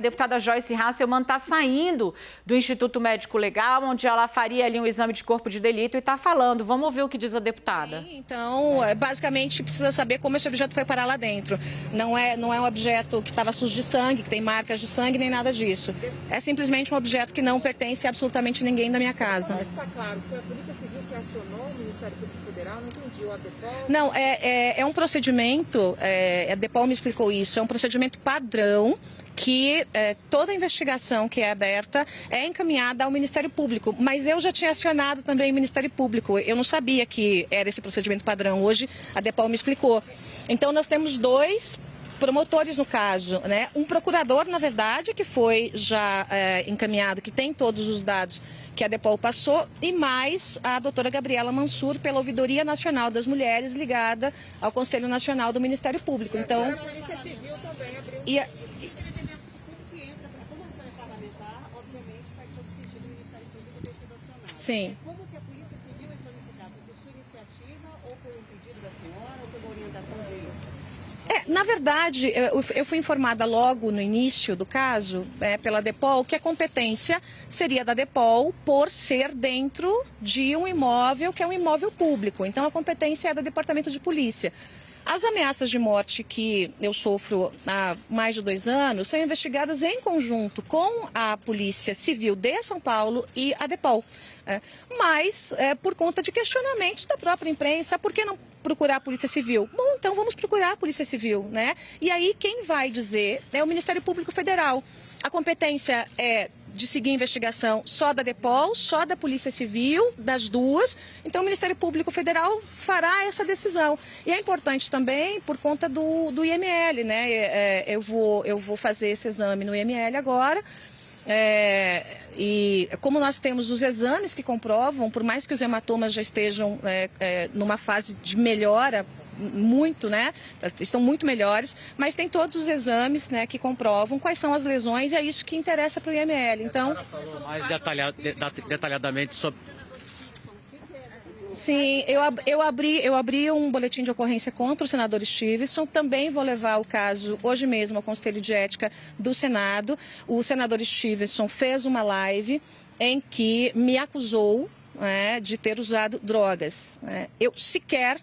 A deputada Joyce Hasselmann está saindo do Instituto Médico Legal, onde ela faria ali um exame de corpo de delito e está falando. Vamos ouvir o que diz a deputada. Então, basicamente, precisa saber como esse objeto foi parar lá dentro. Não é um objeto que estava sujo de sangue, que tem marcas de sangue, nem nada disso. É simplesmente um objeto que não pertence a absolutamente ninguém da minha casa. Mas está claro, foi a Polícia Civil que acionou o Ministério Público Federal, não entendi, o ADEPOL? Não, é um procedimento, a DEPOL me explicou isso, é um procedimento padrão que toda investigação que é aberta é encaminhada ao Ministério Público. Mas eu já tinha acionado também o Ministério Público. Eu não sabia que era esse procedimento padrão. Hoje a DEPOL me explicou. Então nós temos dois promotores no caso, né? Um procurador, na verdade, que foi já encaminhado, que tem todos os dados que a DEPOL passou, e mais a doutora Gabriela Mansur, pela Ouvidoria Nacional das Mulheres, ligada ao Conselho Nacional do Ministério Público. Então, a Polícia Civil também abriu... Sim. Como que a Polícia Civil entrou nesse caso? Por sua iniciativa ou por um pedido da senhora ou por uma orientação de... Na verdade, eu fui informada logo no início do caso, pela DEPOL, que a competência seria da DEPOL por ser dentro de um imóvel que é um imóvel público. Então, a competência é do Departamento de Polícia. As ameaças de morte que eu sofro há mais de 2 anos são investigadas em conjunto com a Polícia Civil de São Paulo e a DEPOL. Mas, por conta de questionamentos da própria imprensa, por que não procurar a Polícia Civil? Bom, então vamos procurar a Polícia Civil, né? E aí quem vai dizer é o Ministério Público Federal. A competência é de seguir a investigação só da DEPOL, só da Polícia Civil, das duas. Então o Ministério Público Federal fará essa decisão. E é importante também por conta do IML, né? Eu vou fazer esse exame no IML agora. E como nós temos os exames que comprovam, por mais que os hematomas já estejam numa fase de melhora, muito, né? Estão muito melhores, mas tem todos os exames, né, que comprovam quais são as lesões e é isso que interessa para o IML. Então, falou mais detalhadamente sobre... Sim, eu abri um boletim de ocorrência contra o senador Stevenson. Também vou levar o caso hoje mesmo ao Conselho de Ética do Senado. O senador Stevenson fez uma live em que me acusou de ter usado drogas. Eu sequer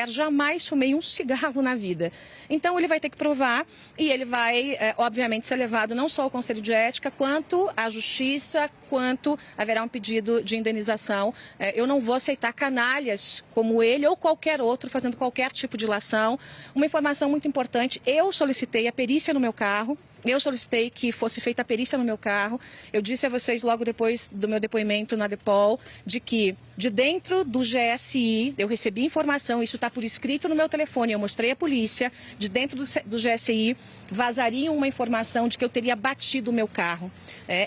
jamais fumei um cigarro na vida. Então ele vai ter que provar e ele vai, obviamente, ser levado não só ao Conselho de Ética, quanto à Justiça, quanto haverá um pedido de indenização. Eu não vou aceitar canalhas como ele ou qualquer outro fazendo qualquer tipo de ilação. Uma informação muito importante, eu solicitei a perícia no meu carro. Eu solicitei que fosse feita a perícia no meu carro. Eu disse a vocês logo depois do meu depoimento na DEPOL de que de dentro do GSI, eu recebi informação, isso está por escrito no meu telefone, eu mostrei à polícia, de dentro do GSI vazariam uma informação de que eu teria batido o meu carro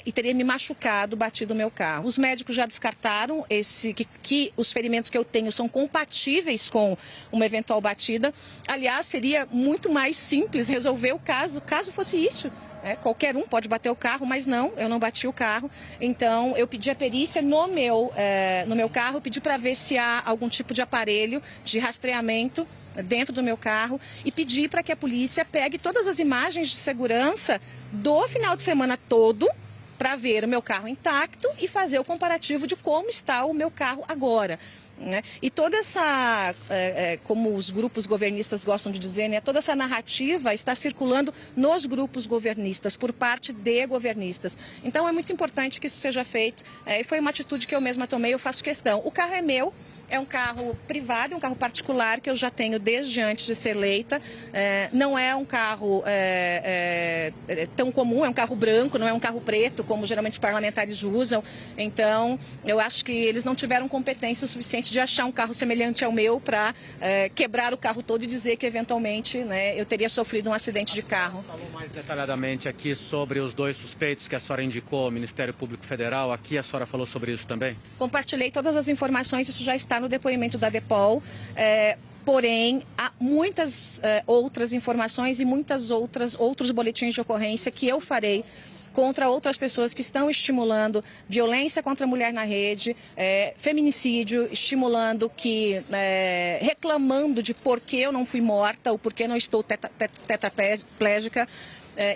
e teria me machucado, batido o meu carro. Os médicos já descartaram que os ferimentos que eu tenho são compatíveis com uma eventual batida. Aliás, seria muito mais simples resolver o caso fosse isso. Qualquer um pode bater o carro, mas não, eu não bati o carro. Então, eu pedi a perícia no meu carro, pedi para ver se há algum tipo de aparelho de rastreamento dentro do meu carro e pedi para que a polícia pegue todas as imagens de segurança do final de semana todo para ver o meu carro intacto e fazer o comparativo de como está o meu carro agora. E toda essa, como os grupos governistas gostam de dizer, né, toda essa narrativa está circulando nos grupos governistas, por parte de governistas. Então é muito importante que isso seja feito e foi uma atitude que eu mesma tomei, eu faço questão. O carro é meu, é um carro privado, é um carro particular que eu já tenho desde antes de ser eleita. Não é um carro tão comum, é um carro branco, não é um carro preto, como geralmente os parlamentares usam. Então, eu acho que eles não tiveram competência suficiente de achar um carro semelhante ao meu para quebrar o carro todo e dizer que, eventualmente, né, eu teria sofrido um acidente de carro. Falou mais detalhadamente aqui sobre os 2 suspeitos que a senhora indicou ao Ministério Público Federal. Aqui a senhora falou sobre isso também? Compartilhei todas as informações, isso já está no depoimento da DEPOL. Porém, há muitas outras informações e outros boletins de ocorrência que eu farei contra outras pessoas que estão estimulando violência contra a mulher na rede, feminicídio, estimulando reclamando de por que eu não fui morta ou por que não estou tetraplégica.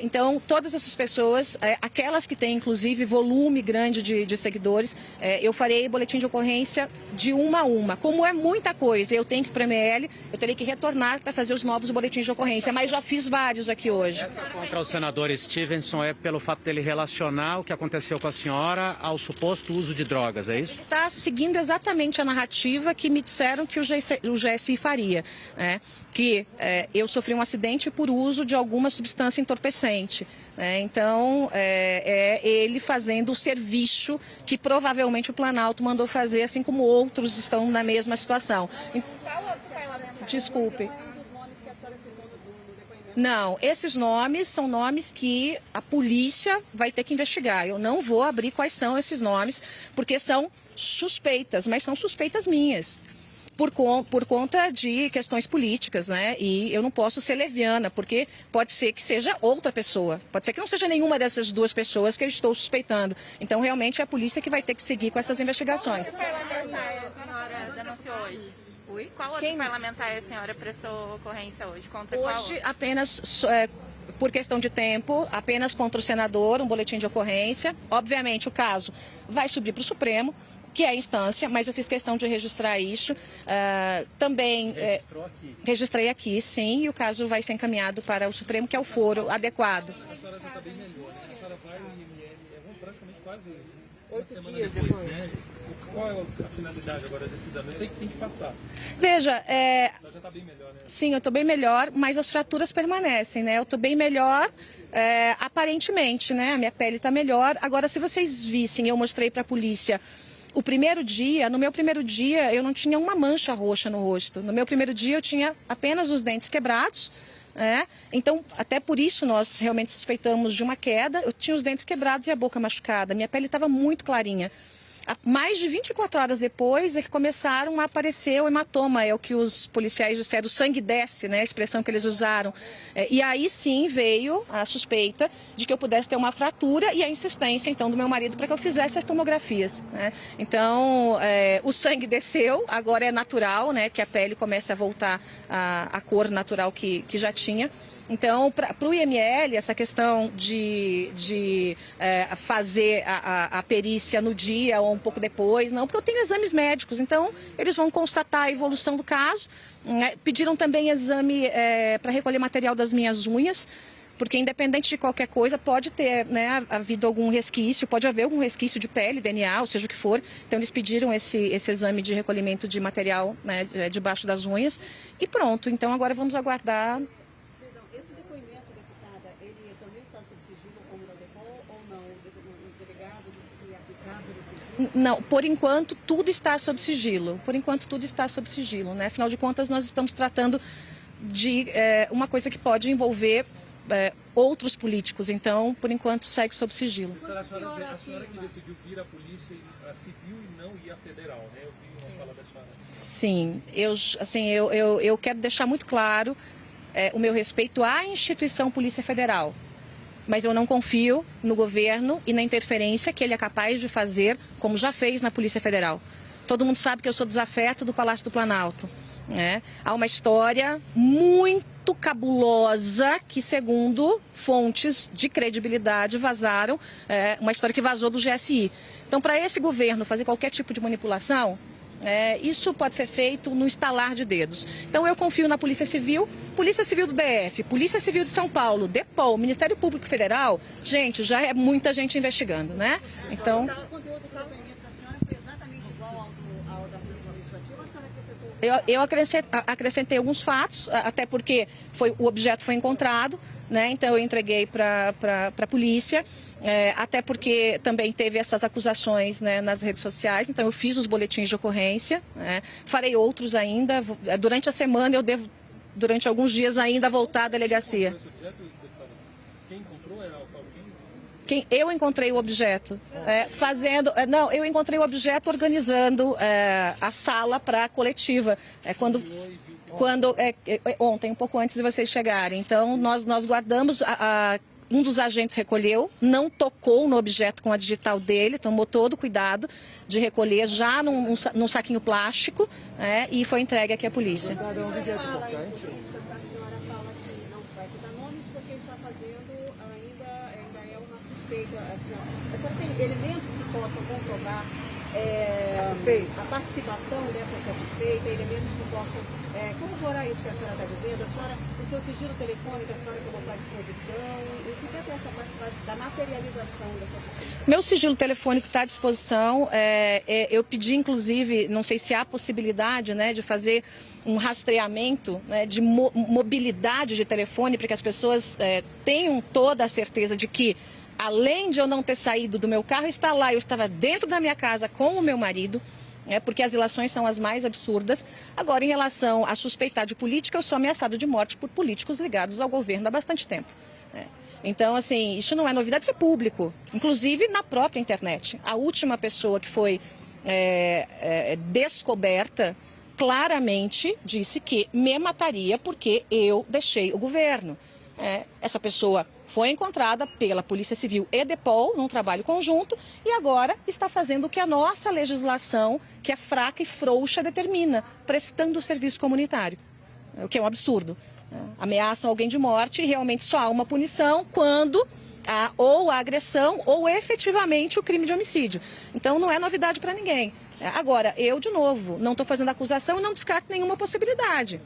Então, todas essas pessoas, aquelas que têm, inclusive, volume grande de seguidores, eu farei boletim de ocorrência de uma a uma. Como é muita coisa, eu tenho que ir para a ML, eu terei que retornar para fazer os novos boletins de ocorrência, mas já fiz vários aqui hoje. Contra o senador Stevenson é pelo fato dele relacionar o que aconteceu com a senhora ao suposto uso de drogas, é isso? Está seguindo exatamente a narrativa que me disseram que o GSI faria, né? Que eu sofri um acidente por uso de alguma substância entorpecente. Então, é ele fazendo o serviço que provavelmente o Planalto mandou fazer, assim como outros estão na mesma situação. Desculpe. Não, esses nomes são nomes que a polícia vai ter que investigar. Eu não vou abrir quais são esses nomes, porque são suspeitas, mas são suspeitas minhas. Por conta de questões políticas, né? E eu não posso ser leviana, porque pode ser que seja outra pessoa. Pode ser que não seja nenhuma dessas duas pessoas que eu estou suspeitando. Então, realmente, é a polícia que vai ter que seguir com essas investigações. Qual outro parlamentar a senhora denunciou hoje? Oi? Qual outro parlamentar a senhora prestou ocorrência hoje? Contra hoje, apenas... por questão de tempo, apenas contra o senador, um boletim de ocorrência. Obviamente, o caso vai subir para o Supremo, que é a instância, mas eu fiz questão de registrar isso. Também registrou aqui? Registrei aqui, sim, e o caso vai ser encaminhado para o Supremo, que é o foro adequado. A senhora já está bem melhor, né? A senhora vai no IML, praticamente quase 8 semana dias depois, né? Qual é a finalidade agora desse exame? Eu sei que tem que passar. Veja, já está bem melhor, né? Sim, eu estou bem melhor, mas as fraturas permanecem, né? Eu estou bem melhor, aparentemente, né? A minha pele está melhor. Agora, se vocês vissem, eu mostrei para a polícia o primeiro dia, no meu primeiro dia, eu não tinha uma mancha roxa no rosto. No meu primeiro dia, eu tinha apenas os dentes quebrados. Então, até por isso nós realmente suspeitamos de uma queda. Eu tinha os dentes quebrados e a boca machucada. Minha pele estava muito clarinha. Mais de 24 horas depois é que começaram a aparecer o hematoma, é o que os policiais disseram, o sangue desce, né, a expressão que eles usaram. E aí sim veio a suspeita de que eu pudesse ter uma fratura e a insistência então do meu marido para que eu fizesse as tomografias, né? Então, o sangue desceu, agora é natural, né, que a pele comece a voltar à cor natural que já tinha. Então, para o IML, essa questão de fazer a perícia no dia ou um pouco depois, não, porque eu tenho exames médicos, então eles vão constatar a evolução do caso. Pediram também exame para recolher material das minhas unhas, porque independente de qualquer coisa, pode ter, né, havido algum resquício, pode haver algum resquício de pele, DNA, ou seja o que for. Então eles pediram esse exame de recolhimento de material, né, debaixo das unhas e pronto. Então agora vamos aguardar. Esse depoimento, deputada, ele também está sob sigilo como da DEPOL ou não? O delegado disse que ia aplicar pelo sigilo? Não, por enquanto tudo está sob sigilo. Por enquanto tudo está sob sigilo, né? Afinal de contas, nós estamos tratando de uma coisa que pode envolver outros políticos. Então, por enquanto, segue sob sigilo. A senhora que decidiu vir à polícia civil e não ir à federal, né? Eu vi uma fala da senhora. Sim, eu quero deixar muito claro o meu respeito à instituição Polícia Federal. Mas eu não confio no governo e na interferência que ele é capaz de fazer, como já fez na Polícia Federal. Todo mundo sabe que eu sou desafeto do Palácio do Planalto. Há uma história muito cabulosa que, segundo fontes de credibilidade, vazaram, uma história que vazou do GSI. Então, para esse governo fazer qualquer tipo de manipulação, isso pode ser feito no estalar de dedos. Então eu confio na Polícia Civil do DF, Polícia Civil de São Paulo, DEPOL, Ministério Público Federal. Gente, já é muita gente investigando, né? Então... O conteúdo do depoimento da senhora foi exatamente igual ao da Polícia Administrativa, ou a senhora acrescentou? Eu acrescentei alguns fatos, até porque o objeto foi encontrado, né? Então eu entreguei para a polícia, até porque também teve essas acusações, né, nas redes sociais. Então eu fiz os boletins de ocorrência, farei outros ainda. Durante a semana eu devo, durante alguns dias ainda, voltar à delegacia. Quem encontrou era alguém? Eu encontrei o objeto eu encontrei o objeto organizando a sala para a coletiva. Ontem, um pouco antes de vocês chegarem. Então, nós guardamos, um dos agentes recolheu, não tocou no objeto com a digital dele, tomou todo o cuidado de recolher já num saquinho plástico, e foi entregue aqui à polícia. A senhora fala que não vai citar nomes porque está fazendo suspeito, a senhora tem elementos que possam comprovar a participação dessa suspeita, elementos que possam corroborar isso que a senhora está dizendo? A senhora, o seu sigilo telefônico, a senhora colocou à disposição, o que é essa parte da materialização dessa suspeita? Meu sigilo telefônico está à disposição. Eu pedi, inclusive, não sei se há possibilidade, né, de fazer um rastreamento, né, de mobilidade de telefone, para que as pessoas tenham toda a certeza de que, além de eu não ter saído do meu carro, está lá, eu estava dentro da minha casa com o meu marido, porque as ilações são as mais absurdas. Agora, em relação a suspeitar de política, eu sou ameaçada de morte por políticos ligados ao governo há bastante tempo. Então, assim, isso não é novidade, isso é público, inclusive na própria internet. A última pessoa que foi descoberta claramente disse que me mataria porque eu deixei o governo. Essa pessoa foi encontrada pela Polícia Civil e Depol num trabalho conjunto e agora está fazendo o que a nossa legislação, que é fraca e frouxa, determina, prestando o serviço comunitário, o que é um absurdo. Ameaçam alguém de morte e realmente só há uma punição quando há ou a agressão ou efetivamente o crime de homicídio. Então não é novidade para ninguém. Agora, eu, de novo, não estou fazendo acusação e não descarto nenhuma possibilidade.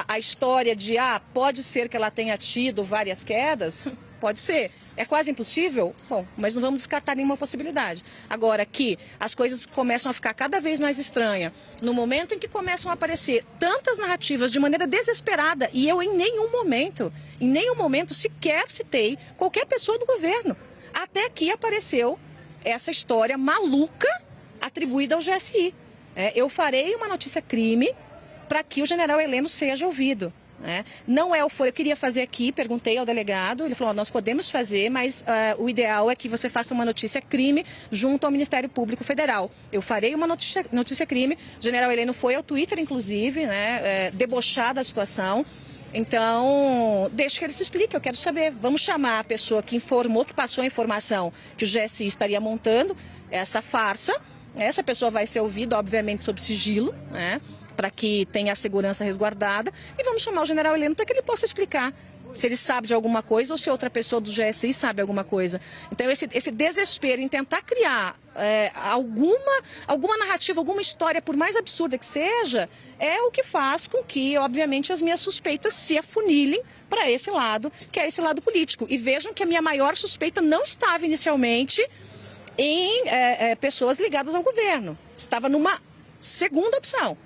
A história de, pode ser que ela tenha tido várias quedas, pode ser. É quase impossível? Bom, mas não vamos descartar nenhuma possibilidade. Agora, que as coisas começam a ficar cada vez mais estranhas, no momento em que começam a aparecer tantas narrativas de maneira desesperada, e eu em nenhum momento sequer citei qualquer pessoa do governo. Até aqui apareceu essa história maluca atribuída ao GSI. Eu farei uma notícia crime para que o general Heleno seja ouvido. Não é o foro. Eu queria fazer aqui, perguntei ao delegado, ele falou, nós podemos fazer, mas o ideal é que você faça uma notícia crime junto ao Ministério Público Federal. Eu farei uma notícia crime, o general Heleno foi ao Twitter, inclusive, debochar da situação. Então, deixa que ele se explique, eu quero saber. Vamos chamar a pessoa que informou, que passou a informação que o GSI estaria montando essa farsa. Essa pessoa vai ser ouvida, obviamente, sob sigilo, para que tenha a segurança resguardada. E vamos chamar o general Heleno para que ele possa explicar se ele sabe de alguma coisa ou se outra pessoa do GSI sabe alguma coisa. Então, esse desespero em tentar criar alguma narrativa, alguma história, por mais absurda que seja, é o que faz com que, obviamente, as minhas suspeitas se afunilem para esse lado, que é esse lado político. E vejam que a minha maior suspeita não estava inicialmente em pessoas ligadas ao governo. Estava numa segunda opção.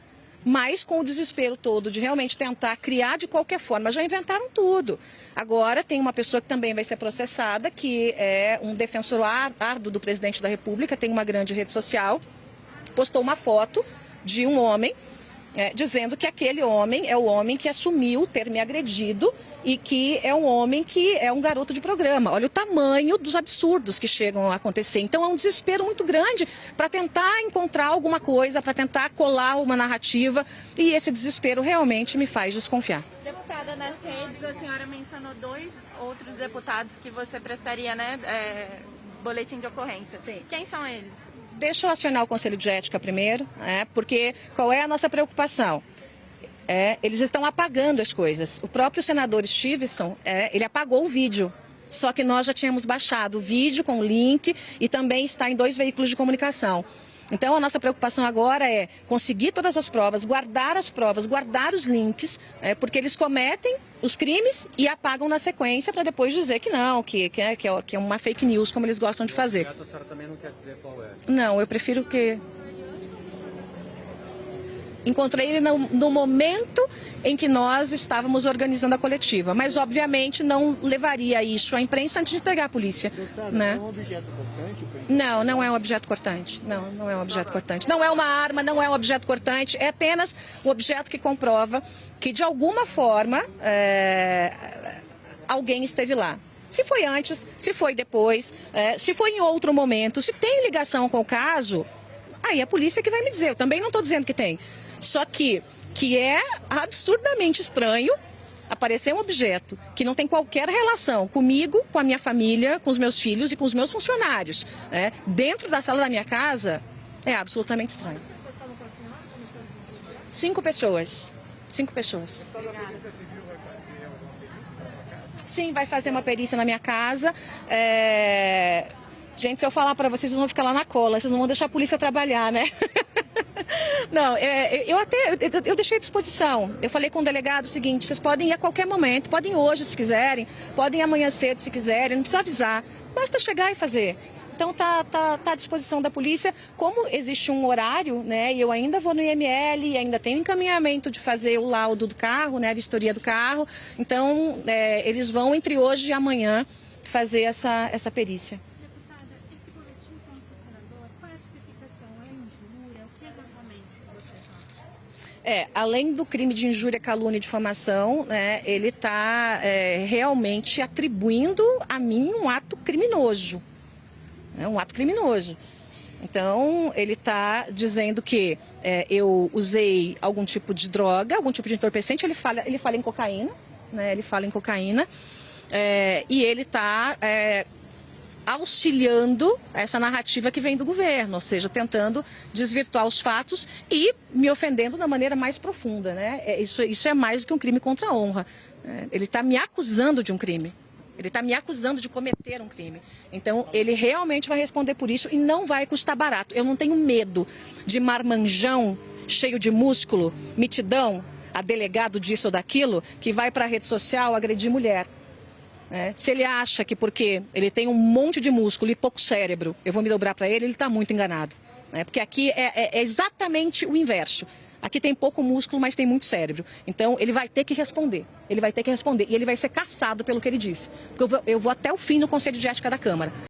Mas com o desespero todo de realmente tentar criar de qualquer forma, já inventaram tudo. Agora tem uma pessoa que também vai ser processada, que é um defensor árduo do presidente da República, tem uma grande rede social, postou uma foto de um homem, dizendo que aquele homem é o homem que assumiu ter me agredido e que é um homem que é um garoto de programa. Olha o tamanho dos absurdos que chegam a acontecer. Então é um desespero muito grande para tentar encontrar alguma coisa, para tentar colar uma narrativa, e esse desespero realmente me faz desconfiar. Deputada, nas redes a senhora mencionou 2 outros deputados que você prestaria, boletim de ocorrência. Sim. Quem são eles? Deixa eu acionar o Conselho de Ética primeiro, porque qual é a nossa preocupação? Eles estão apagando as coisas. O próprio senador Stevenson, ele apagou o vídeo. Só que nós já tínhamos baixado o vídeo com o link e também está em 2 veículos de comunicação. Então, a nossa preocupação agora é conseguir todas as provas, guardar os links, porque eles cometem os crimes e apagam na sequência para depois dizer que não, que é uma fake news, como eles gostam de fazer. A senhora também não quer dizer qual é? Não, eu prefiro que... Encontrei ele no momento em que nós estávamos organizando a coletiva, mas obviamente não levaria isso à imprensa antes de entregar à polícia. Deputada, é um objeto cortante? Não, não é um objeto cortante. Não é um objeto cortante. Não é uma arma, não é um objeto cortante, é apenas um objeto que comprova que de alguma forma alguém esteve lá. Se foi antes, se foi depois, se foi em outro momento, se tem ligação com o caso, aí a polícia que vai me dizer. Eu também não estou dizendo que tem. Só que é absurdamente estranho aparecer um objeto que não tem qualquer relação comigo, com a minha família, com os meus filhos e com os meus funcionários, dentro da sala da minha casa, é absolutamente estranho. 5 pessoas. 5 pessoas. Sim, vai fazer uma perícia na minha casa. Gente, se eu falar para vocês vão ficar lá na cola, vocês não vão deixar a polícia trabalhar, né? Não, eu deixei à disposição. Eu falei com o delegado o seguinte: vocês podem ir a qualquer momento, podem ir hoje se quiserem, podem ir amanhã cedo se quiserem, não precisa avisar, basta chegar e fazer. Então tá à disposição da polícia. Como existe um horário, né? E eu ainda vou no IML, e ainda tenho encaminhamento de fazer o laudo do carro, né? A vistoria do carro. Então eles vão entre hoje e amanhã fazer essa perícia. Além do crime de injúria, calúnia e difamação, né, ele está realmente atribuindo a mim um ato criminoso. Um ato criminoso. Então, ele está dizendo que eu usei algum tipo de droga, algum tipo de entorpecente, ele fala em cocaína, né, ele fala em cocaína, e ele está auxiliando essa narrativa que vem do governo, ou seja, tentando desvirtuar os fatos e me ofendendo da maneira mais profunda, né? Isso é mais do que um crime contra a honra. Ele está me acusando de um crime. Ele está me acusando de cometer um crime. Então, ele realmente vai responder por isso e não vai custar barato. Eu não tenho medo de marmanjão cheio de músculo, mitidão, a delegado disso ou daquilo, que vai para a rede social agredir mulher. Se ele acha que porque ele tem um monte de músculo e pouco cérebro, eu vou me dobrar para ele está muito enganado. Porque aqui é exatamente o inverso. Aqui tem pouco músculo, mas tem muito cérebro. Então, ele vai ter que responder. Ele vai ter que responder. E ele vai ser cassado pelo que ele disse. Porque eu vou até o fim no Conselho de Ética da Câmara.